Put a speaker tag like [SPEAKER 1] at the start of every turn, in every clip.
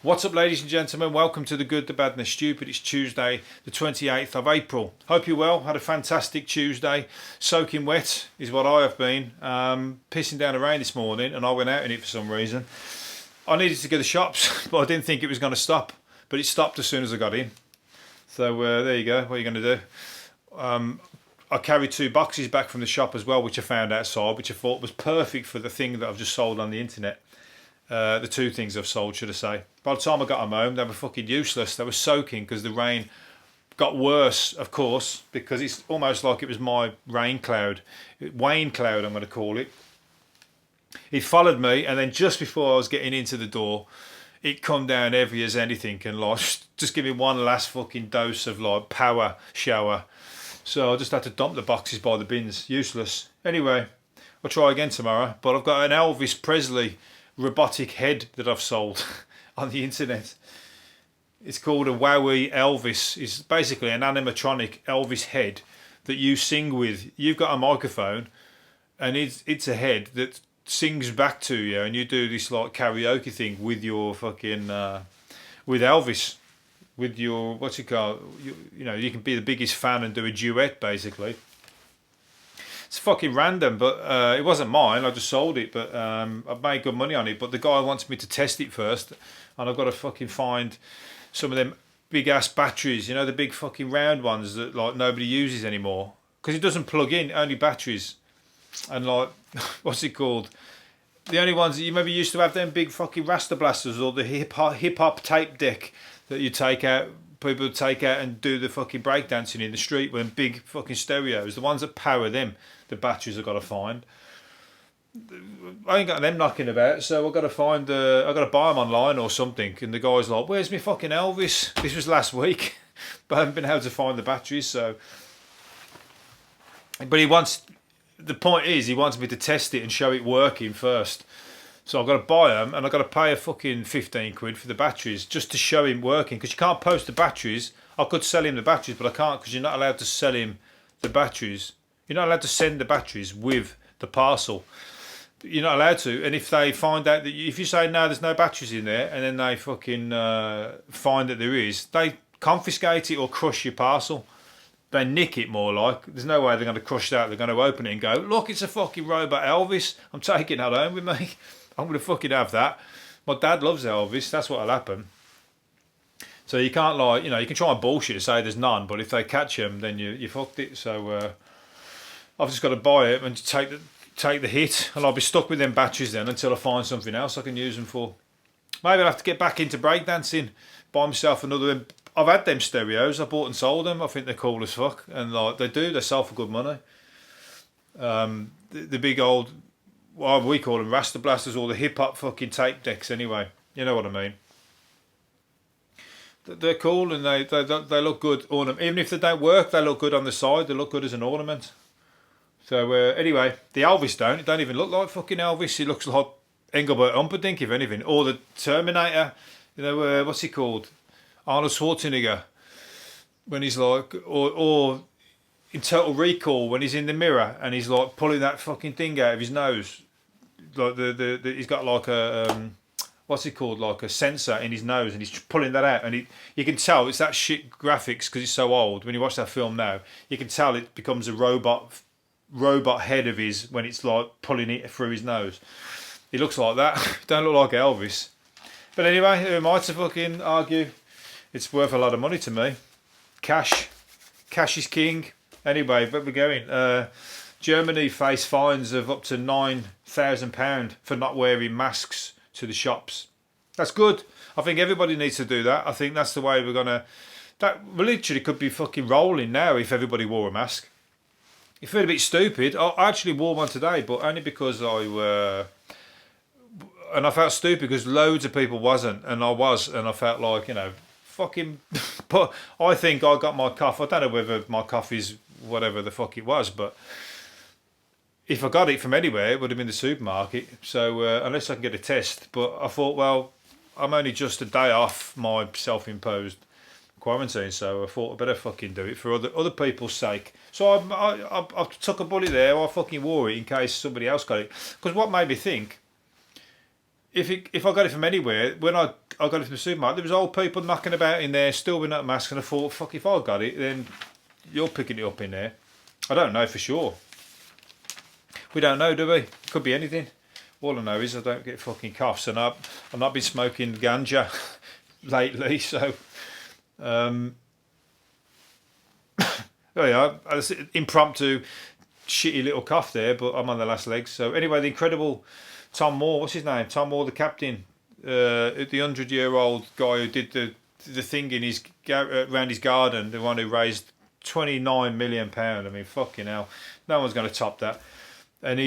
[SPEAKER 1] What's up, ladies and gentlemen? Welcome to the Good, the Bad and the Stupid. It's Tuesday, the 28th of April. Hope you're well. Had a fantastic Tuesday. Soaking wet is what I have been. Pissing down the rain this morning, and I went out in it for some reason. I needed to go to the shops, but I didn't think it was going to stop. But it stopped as soon as I got in. So there you go. What are you going to do? I carried 2 boxes back from the shop as well, which I found outside, which I thought was perfect for the thing that I've just sold on the internet. The 2 things I've sold, should I say. By the time I got them home, they were fucking useless. They were soaking because the rain got worse, of course, because it's almost like it was my rain cloud. Wayne cloud, I'm going to call it. It followed me, and then just before I was getting into the door, it come down heavy as anything and like just give me one last fucking dose of like power shower. So I just had to dump the boxes by the bins. Useless. Anyway, I'll try again tomorrow. But I've got an Elvis Presley robotic head that I've sold on the internet. It's called a Wowie Elvis. It's basically an animatronic Elvis head that you sing with. You've got a microphone and it's a head that sings back to you, and you do this like karaoke thing with your fucking with Elvis, with your, what's it called, you know, you can be the biggest fan and do a duet basically. It's fucking random, but it wasn't mine. I just sold it, but I've made good money on it. But the guy wants me to test it first, and I've got to fucking find some of them big ass batteries, you know, the big fucking round ones that like nobody uses anymore, because it doesn't plug in, only batteries. And like, what's it called? The only ones that you maybe used to have, them big fucking Rasta blasters or the hip hop tape deck that you take out. People take out and do the fucking breakdancing in the street with big fucking stereos. The ones that power them, the batteries I've got to find. I ain't got them knocking about, so I've got to find. I've got to buy them online or something. And the guy's like, "Where's my fucking Elvis?" This was last week, but I haven't been able to find the batteries. So, but he wants. The point is, he wants me to test it and show it working first. So I've got to buy them, and I've got to pay a fucking 15 quid for the batteries just to show him working, because you can't post the batteries. I could sell him the batteries, but I can't, because you're not allowed to sell him the batteries. You're not allowed to send the batteries with the parcel. You're not allowed to. And if they find out that if you say no, there's no batteries in there, and then they fucking find that there is, they confiscate it or crush your parcel. They nick it, more like. There's no way they're going to crush that. They're going to open it and go, "Look, it's a fucking robot Elvis. I'm taking that home with me. I'm going to fucking have that." My dad loves Elvis. That's what'll happen. So you can't, like, you know, you can try and bullshit and say there's none, but if they catch him, then you fucked it. So I've just got to buy it and take the hit, and I'll be stuck with them batteries then until I find something else I can use them for. Maybe I'll have to get back into breakdancing, buy myself another. I've had them stereos. I bought and sold them. I think they're cool as fuck, and like they sell for good money. The big old, what we call them, Rasta blasters, or the hip hop fucking tape decks. Anyway, you know what I mean. They're cool, and they look good. Even if they don't work, they look good on the side. They look good as an ornament. So anyway, the Elvis it don't even look like fucking Elvis. He looks like Engelbert Humperdinck, if anything, or the Terminator. You know, what's he called? Arnold Schwarzenegger, when he's like, or in Total Recall when he's in the mirror and he's like pulling that fucking thing out of his nose, like he's got like a what's it called, like a sensor in his nose, and he's pulling that out, and you can tell it's that shit graphics because it's so old. When you watch that film now, you can tell it becomes a robot head of his when it's like pulling it through his nose. He looks like that. Don't look like Elvis. But anyway, who am I to fucking argue? It's worth a lot of money to me. Cash is king. Anyway, but we're going. Germany face fines of up to £9,000 for not wearing masks to the shops. That's good. I think everybody needs to do that. I think that's the way we're gonna. That literally could be fucking rolling now if everybody wore a mask. You feel a bit stupid. I actually wore one today, but only because and I felt stupid because loads of people wasn't, and I was, and I felt like, you know, fucking. But I think I got my cough. I don't know whether my cough is whatever the fuck it was, but if I got it from anywhere, it would have been the supermarket. So unless I can get a test, but I thought, well, I'm only just a day off my self-imposed quarantine, so I thought I better fucking do it for other people's sake. So I took a bullet there. I fucking wore it in case somebody else got it. Because what made me think, if I got it from anywhere, when I got it from the supermarket, there was old people knocking about in there, still with that mask, and I thought, fuck, if I got it, then you're picking it up in there. I don't know for sure. We don't know, do we? Could be anything. All I know is I don't get fucking coughs, and I've not been smoking ganja lately, so oh yeah, impromptu shitty little cough there, but I'm on the last legs. So anyway, the incredible Tom Moore, what's his name? Tom Moore, the captain, the 100-year-old guy who did the thing in his around his garden, the one who raised £29 million. I mean, fucking hell, no one's going to top that. And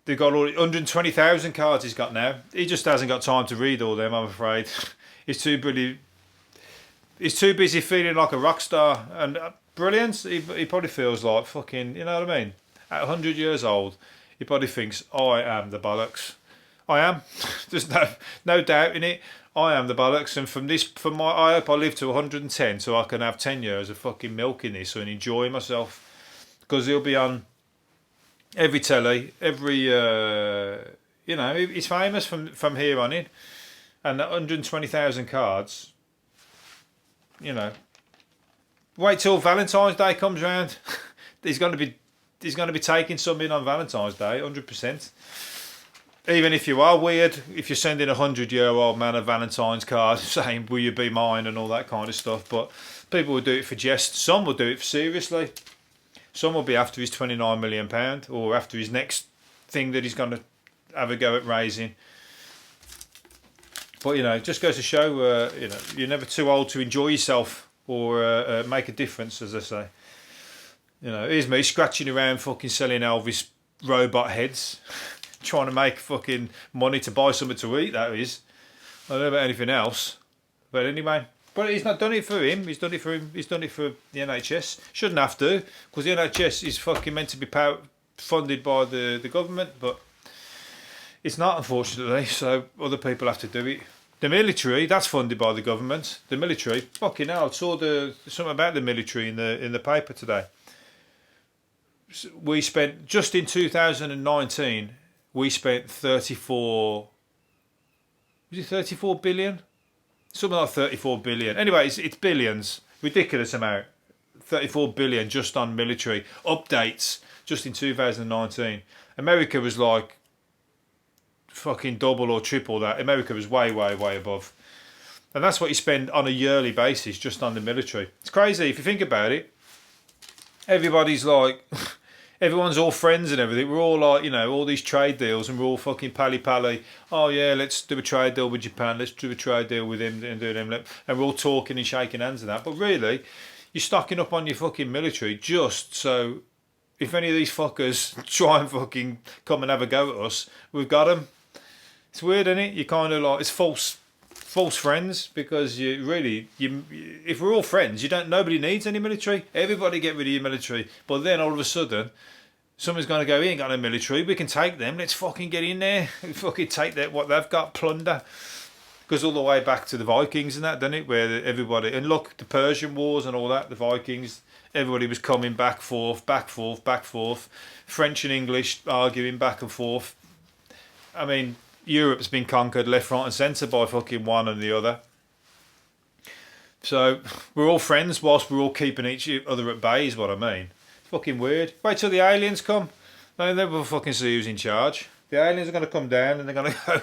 [SPEAKER 1] they've got all 120,000 cards he's got now. He just hasn't got time to read all them, I'm afraid. He's too busy feeling like a rock star and brilliant. He probably feels like fucking, you know what I mean? At 100 years old, he probably thinks, I am the bollocks. I am. There's no doubt in it. I am the bollocks, and I hope I live to 110 so I can have 10 years of fucking milking this and enjoy myself. Because he'll be on every telly, he's famous from here on in. And that 120,000 cards, wait till Valentine's Day comes round. he's going to be taking some in on Valentine's Day, 100%. Even if you are weird, if you're sending a 100-year-old man a Valentine's card saying, will you be mine, and all that kind of stuff. But people will do it for jest. Some will do it seriously. Some will be after his £29 million or after his next thing that he's going to have a go at raising. But, it just goes to show, you're never too old to enjoy yourself or make a difference, as I say. Here's me scratching around fucking selling Elvis robot heads. Trying to make fucking money to buy something to eat, that is. I don't know about anything else. But anyway, but he's not done it for him. He's done it for the NHS. Shouldn't have to, because the NHS is fucking meant to be funded by the government, but it's not, unfortunately. So other people have to do it. The military, that's funded by the government. The military, fucking hell. I saw something about the military in the paper today. We spent just in 2019. We spent 34 billion? Something like 34 billion. Anyway, it's billions. Ridiculous amount. 34 billion just on military updates just in 2019. America was like fucking double or triple that. America was way, way, way above. And that's what you spend on a yearly basis just on the military. It's crazy if you think about it. Everybody's like... Everyone's all friends and everything. We're all like, all these trade deals, and we're all fucking pally. Oh yeah, let's do a trade deal with Japan. Let's do a trade deal with him and do them. And we're all talking and shaking hands and that. But really, you're stocking up on your fucking military just so if any of these fuckers try and fucking come and have a go at us, we've got them. It's weird, isn't it? You kind of like, it's false friends, because if we're all friends, nobody needs any military. Everybody get rid of your military. But then all of a sudden, someone's going to go, he ain't got no military, we can take them, let's fucking get in there, fucking take what they've got, plunder. Goes all the way back to the Vikings and that, doesn't it? Where everybody, and look, the Persian Wars and all that, the Vikings, everybody was coming back, forth, French and English arguing back and forth. I mean, Europe's been conquered left, right and centre by fucking one and the other. So we're all friends whilst we're all keeping each other at bay, is what I mean. It's fucking weird. Wait till the aliens come. Then we'll fucking see who's in charge. The aliens are going to come down and they're going to go,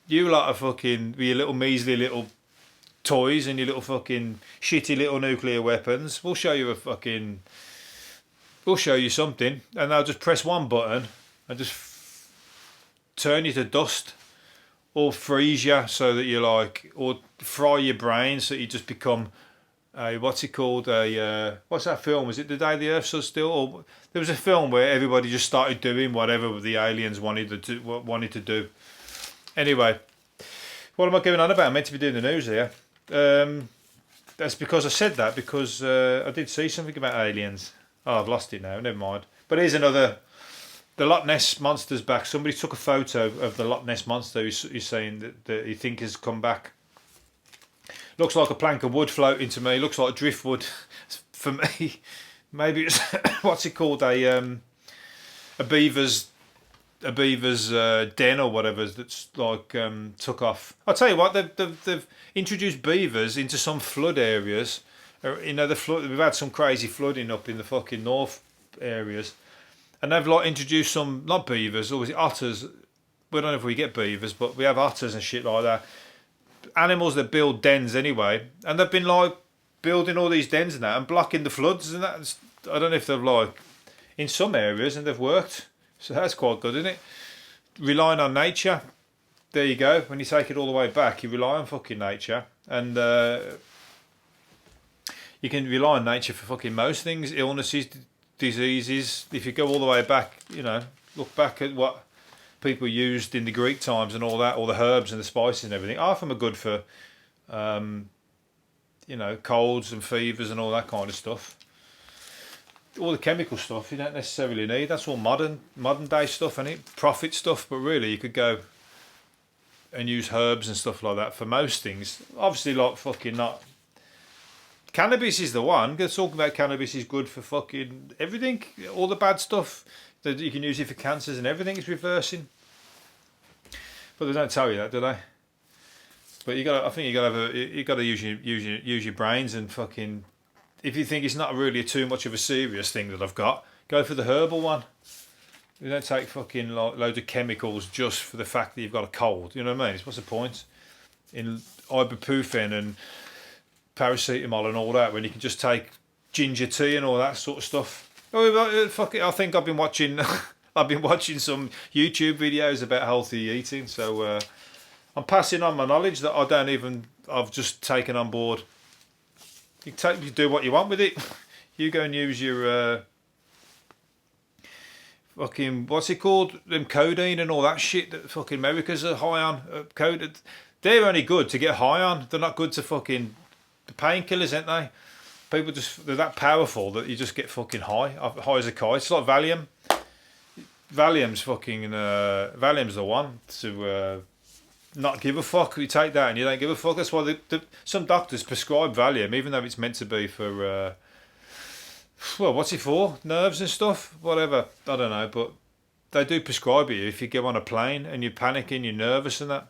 [SPEAKER 1] you lot are fucking, with your little measly little toys and your little fucking shitty little nuclear weapons. We'll show you something. And they'll just press one button and just turn you to dust, or freeze you so that you're like, or fry your brain so you just become what's it called? What's that film? Was it The Day the Earth Stood Still? Or there was a film where everybody just started doing whatever the aliens wanted to do. Anyway, what am I going on about? I'm meant to be doing the news here. That's because I said that because I did see something about aliens. Oh, I've lost it now. Never mind. But here's another. The Loch Ness Monster's back. Somebody took a photo of the Loch Ness Monster. He's saying that he think has come back. Looks like a plank of wood floating to me. Looks like driftwood for me. Maybe it's what's it called? A beaver's a beaver's den or whatever that's like took off. I'll tell you what, they've introduced beavers into some flood areas. You know, the flood. We've had some crazy flooding up in the fucking north areas, and they've like introduced some not beavers, or was it otters? We don't know if we get beavers, but we have otters and shit like that. Animals that build dens anyway, and they've been like building all these dens and that and blocking the floods and that. I don't know if they've like in some areas and they've worked. So that's quite good, isn't it? Relying on nature. There you go. When you take it all the way back, you rely on fucking nature. And you can rely on nature for fucking most things. Illnesses, diseases. If you go all the way back, you know, look back at what people used in the Greek times and all that, all the herbs and the spices and everything. Half of them are good for, you know, colds and fevers and all that kind of stuff. All the chemical stuff you don't necessarily need. That's all modern day stuff, isn't it? Profit stuff, but really you could go and use herbs and stuff like that for most things. Obviously, like fucking not. Cannabis is the one. They're talking about cannabis is good for fucking everything. All the bad stuff that you can use it for cancers and everything is reversing. But they don't tell you that, do they? But you got. I think you got to use your brains and fucking. If you think it's not really too much of a serious thing that I've got, go for the herbal one. You don't take fucking loads of chemicals just for the fact that you've got a cold. You know what I mean? What's the point in ibuprofen and paracetamol and all that when you can just take ginger tea and all that sort of stuff? Oh, fuck it. I think I've been watching. I've been watching some YouTube videos about healthy eating, so I'm passing on my knowledge that I've just taken on board. You do what you want with it. You go and use your fucking what's it called? Them codeine and all that shit that fucking Americans are high on. Coded. They're only good to get high on. They're not good to fucking the painkillers, aren't they? People they're that powerful that you just get fucking high as a kite. It's like Valium. Valium's the one to. Not give a fuck. You take that and you don't give a fuck. That's why some doctors prescribe Valium, even though it's meant to be for, well, what's it for? Nerves and stuff? Whatever. I don't know, but they do prescribe it if you go on a plane and you're panicking, you're nervous and that.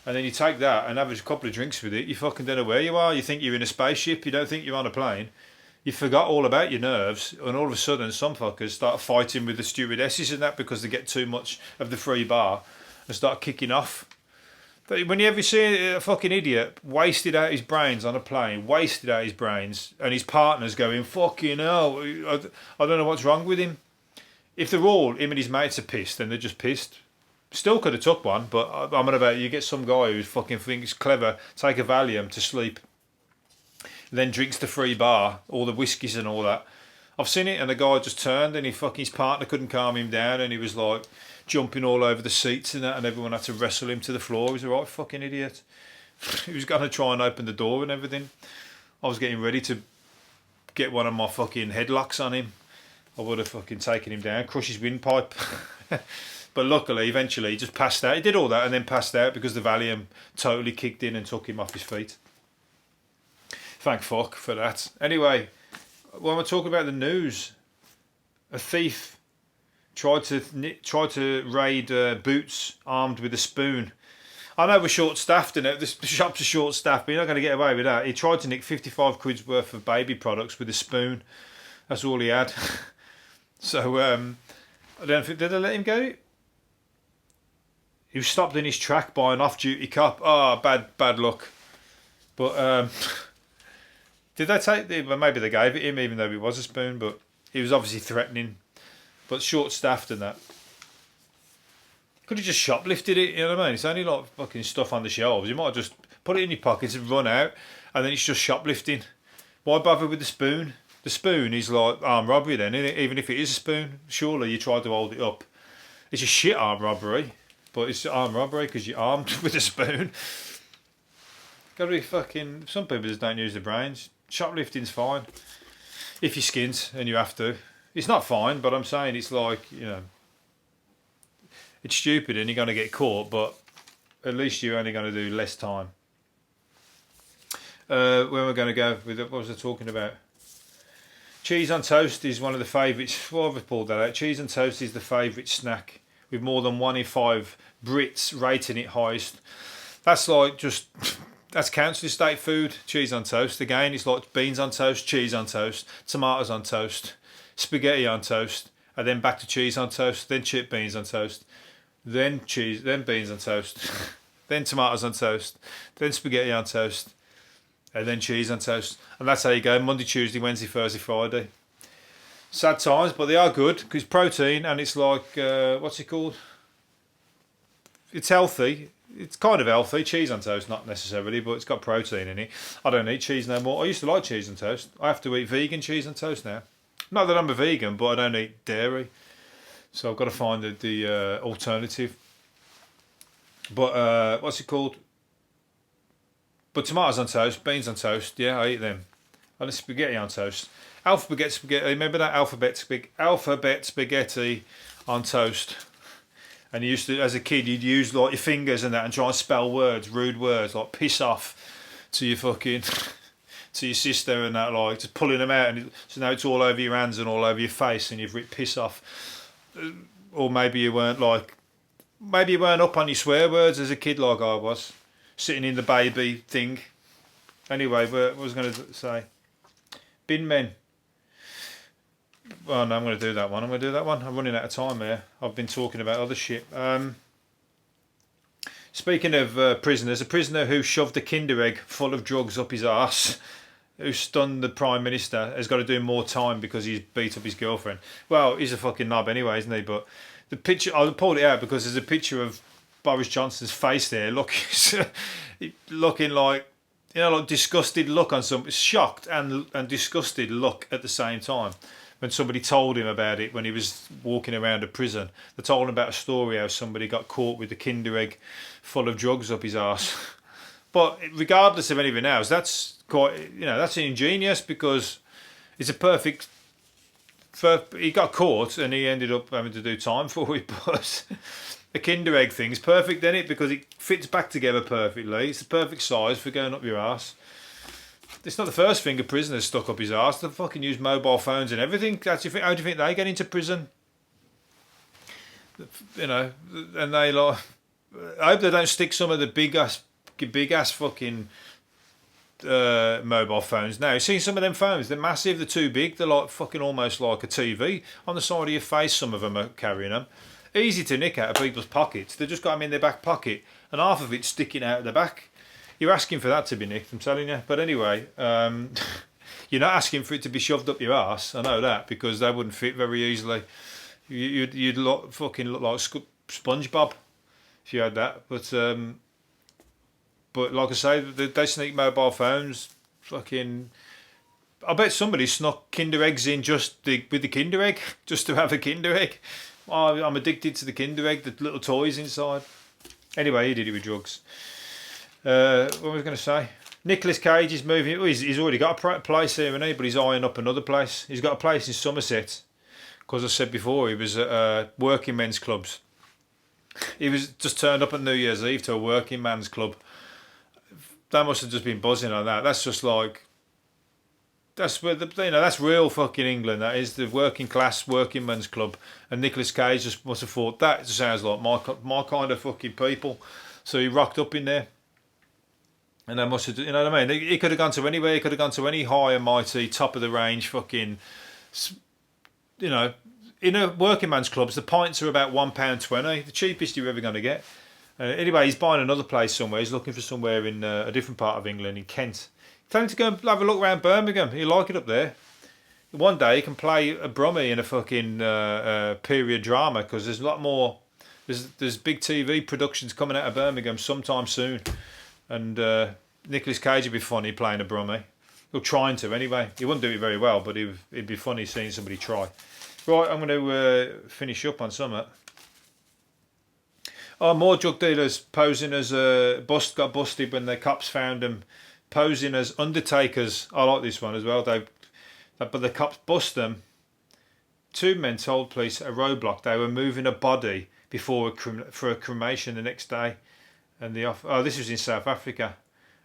[SPEAKER 1] And then you take that and have a couple of drinks with it. You fucking don't know where you are. You think you're in a spaceship. You don't think you're on a plane. You forgot all about your nerves, and all of a sudden some fuckers start fighting with the stewardesses and that because they get too much of the free bar and start kicking off. But when you ever see a fucking idiot wasted out his brains on a plane, wasted out his brains, and his partner's going, fucking hell, I don't know what's wrong with him. If they're all, him and his mates are pissed, then they're just pissed. Still could have took one, but I'm on about you get some guy who fucking thinks clever, take a Valium to sleep, then drinks the free bar, all the whiskies and all that. I've seen it, and the guy just turned, and his partner couldn't calm him down, and he was like jumping all over the seats and that, and everyone had to wrestle him to the floor. He was a right fucking idiot. He was going to try and open the door and everything. I was getting ready to get one of my fucking headlocks on him. I would have fucking taken him down, crush his windpipe. But luckily, eventually, he just passed out. He did all that and then passed out because the Valium totally kicked in and took him off his feet. Thank fuck for that. Anyway, when we're talking about the news, a thief tried to raid Boots armed with a spoon. I know we're short-staffed in it. The shops are short-staffed, but you're not going to get away with that. He tried to nick 55 quid's worth of baby products with a spoon. That's all he had. So I don't think did they let him go? He was stopped in his track by an off-duty cop. Oh, bad luck. But did they take? Well, maybe they gave it him, even though it was a spoon. But he was obviously threatening. But short-staffed and that. Could have just shoplifted it, you know what I mean? It's only like fucking stuff on the shelves. You might have just put it in your pockets and run out, and then it's just shoplifting. Why bother with the spoon? The spoon is like armed robbery then, isn't it? Even if it is a spoon, surely you try to hold it up. It's a shit armed robbery, but it's armed robbery because you're armed with a spoon. Gotta be fucking... Some people just don't use their brains. Shoplifting's fine. If you're skint and you have to. It's not fine, but I'm saying it's like, you know, it's stupid and you're going to get caught, but at least you're only going to do less time. Where we're going to go with it, what was I talking about? Cheese on toast is one of the favourites. Well, I've pulled that out. Cheese on toast is the favourite snack with more than 1 in 5 Brits rating it highest. That's like just, that's council estate food, cheese on toast. Again, it's like beans on toast, cheese on toast, tomatoes on toast, spaghetti on toast, and then back to cheese on toast, then chip beans on toast, then cheese, then beans on toast, then tomatoes on toast, then spaghetti on toast, and then cheese on toast. And that's how you go, Monday, Tuesday, Wednesday, Thursday, Friday. Sad times, but they are good because protein, and it's like, what's it called? It's healthy. It's kind of healthy. Cheese on toast, not necessarily, but it's got protein in it. I don't eat cheese no more. I used to like cheese on toast. I have to eat vegan cheese on toast now. Not that I'm a vegan, but I don't eat dairy. So I've got to find the alternative. But what's it called? But tomatoes on toast, beans on toast, yeah, I eat them. And spaghetti on toast. Alphabet spaghetti, remember that alphabet spaghetti on toast? And you used to, as a kid, you'd use like your fingers and that and try and spell words, rude words, like piss off to your fucking, to your sister and that, like, just pulling them out. And so now it's all over your hands and all over your face and you've written piss off. Or maybe you weren't up on your swear words as a kid like I was, sitting in the baby thing. Anyway, what was I going to say? Bin men. Oh no, I'm going to do that one. I'm running out of time here. I've been talking about other shit. Speaking of prisoners, a prisoner who shoved a Kinder Egg full of drugs up his arse, who stunned the Prime Minister, has got to do more time because he's beat up his girlfriend. Well, he's a fucking knob anyway, isn't he? But the picture, I pulled it out because there's a picture of Boris Johnson's face there, looking like, you know, like disgusted look on some, shocked and disgusted look at the same time. When somebody told him about it when he was walking around a prison, they told him about a story how somebody got caught with a Kinder Egg full of drugs up his arse. But regardless of anything else, that's quite, you know, that's ingenious because it's a perfect. He got caught and he ended up having to do time for it, but the Kinder Egg thing's perfect, isn't it? Because it fits back together perfectly. It's the perfect size for going up your arse. It's not the first thing a prisoner's stuck up his arse. They fucking use mobile phones and everything. How do you think they get into prison? You know, and they like. I hope they don't stick some of the big ass fucking mobile phones. Now, you see some of them phones? They're massive. They're too big. They're like fucking almost like a TV on the side of your face. Some of them are carrying them. Easy to nick out of people's pockets. They've just got them in their back pocket, and half of it's sticking out of the back. You're asking for that to be nicked, I'm telling you. But anyway, you're not asking for it to be shoved up your arse. I know that because they wouldn't fit very easily. You'd fucking look like SpongeBob if you had that. But like I say, they sneak mobile phones. Fucking, I bet somebody snuck Kinder Eggs in with the Kinder Egg just to have a Kinder Egg. Oh, I'm addicted to the Kinder Egg, the little toys inside. Anyway, he did it with drugs. What was I going to say? Nicolas Cage is moving. He's already got a place here, hasn't he? But he's eyeing up another place. He's got a place in Somerset. Because I said before, he was at working men's clubs. He was just turned up on New Year's Eve to a working man's club. That must have just been buzzing on that. That's just like, that's where that's real fucking England. That is the working class working men's club. And Nicolas Cage just must have thought that sounds like my kind of fucking people. So he rocked up in there. And they must have, you know what I mean? He could have gone to anywhere. He could have gone to any high and mighty, top of the range, fucking, you know, in a working man's clubs, the pints are about £1.20, the cheapest you're ever going to get. Anyway, he's buying another place somewhere. He's looking for somewhere in a different part of England, in Kent. Tell him to go and have a look around Birmingham. He'll like it up there. One day he can play a Brummie in a fucking period drama because there's a lot more. There's big TV productions coming out of Birmingham sometime soon. And Nicolas Cage would be funny playing a Brummie. Well, trying to anyway. He wouldn't do it very well, but it'd be funny seeing somebody try. Right, I'm going to finish up on something. Oh, more drug dealers posing as got busted when the cops found them posing as undertakers. I like this one as well. But the cops bust them. 2 men told police at a roadblock they were moving a body for a cremation the next day. And this was in South Africa,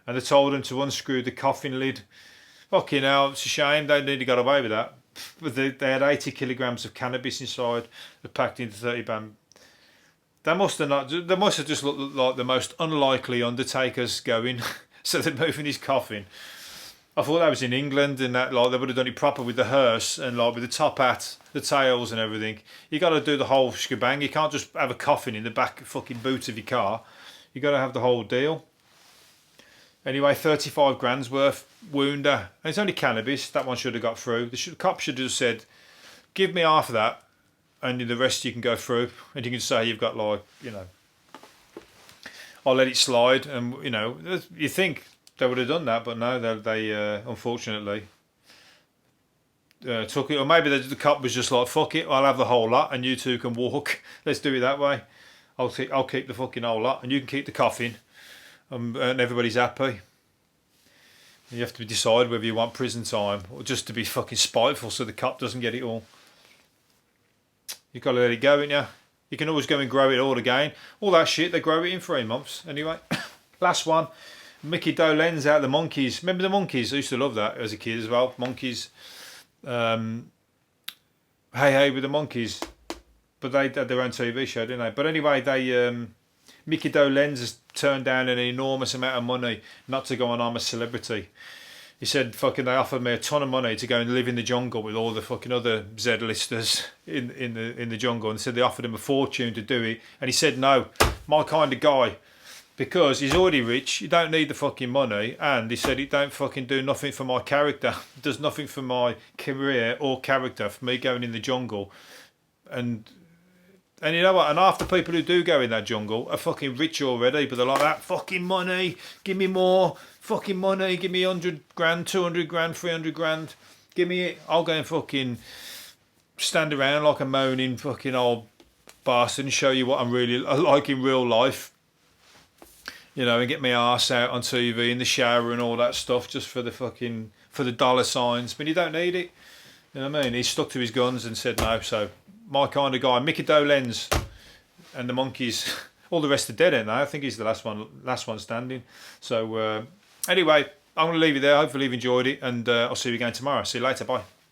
[SPEAKER 1] and they told them to unscrew the coffin lid. Fucking hell, it's a shame they nearly got away with that. But they had 80 kilograms of cannabis inside, packed into 30 pound They must have not. They must have just looked like the most unlikely undertakers going. So they're moving his coffin. I thought that was in England, and that like they would have done it proper with the hearse and like with the top hat, the tails and everything. You got to do the whole shebang. You can't just have a coffin in the back fucking boot of your car. You got to have the whole deal. Anyway, 35 grand's worth wounder, and it's only cannabis. That one should have got through. The cop should have said, "Give me half of that, and the rest you can go through." And you can say you've got like, you know, I'll let it slide, and you know, you think they would have done that, but no, they unfortunately took it. Or maybe the cop was just like, "Fuck it, I'll have the whole lot, and you two can walk. Let's do it that way. I'll keep the fucking whole lot, and you can keep the coffin, and everybody's happy." You have to decide whether you want prison time or just to be fucking spiteful so the cop doesn't get it all. You've got to let it go, ain't you? You can always go and grow it all again. All that shit, they grow it in 3 months. Anyway, last one. Mickey Dolenz out of the Monkees. Remember the Monkees? I used to love that as a kid as well. Monkees. Hey with the Monkees. But they had their own TV show, didn't they? But anyway, Mickey Dolenz has turned down an enormous amount of money not to go on I'm a Celebrity. He said, fucking, they offered me a ton of money to go and live in the jungle with all the fucking other Z-listers in the jungle, and said they offered him a fortune to do it, and he said no, my kind of guy, because he's already rich, he don't need the fucking money, and he said it don't fucking do nothing for my character, it does nothing for my career or character for me going in the jungle. And you know what? And half the people who do go in that jungle are fucking rich already, but they're like, that fucking money, give me more fucking money, give me 100 grand, 200 grand, 300 grand, give me it. I'll go and fucking stand around like a moaning fucking old bastard and show you what I'm really like in real life. You know, and get my arse out on TV in the shower and all that stuff just for the dollar signs. But you don't need it. You know what I mean? He stuck to his guns and said no, so my kind of guy, Mickey Dolenz and the Monkees. All the rest are dead, ain't they? I think he's the last one standing. So anyway, I'm going to leave you there. Hopefully you've enjoyed it, and I'll see you again tomorrow. See you later. Bye.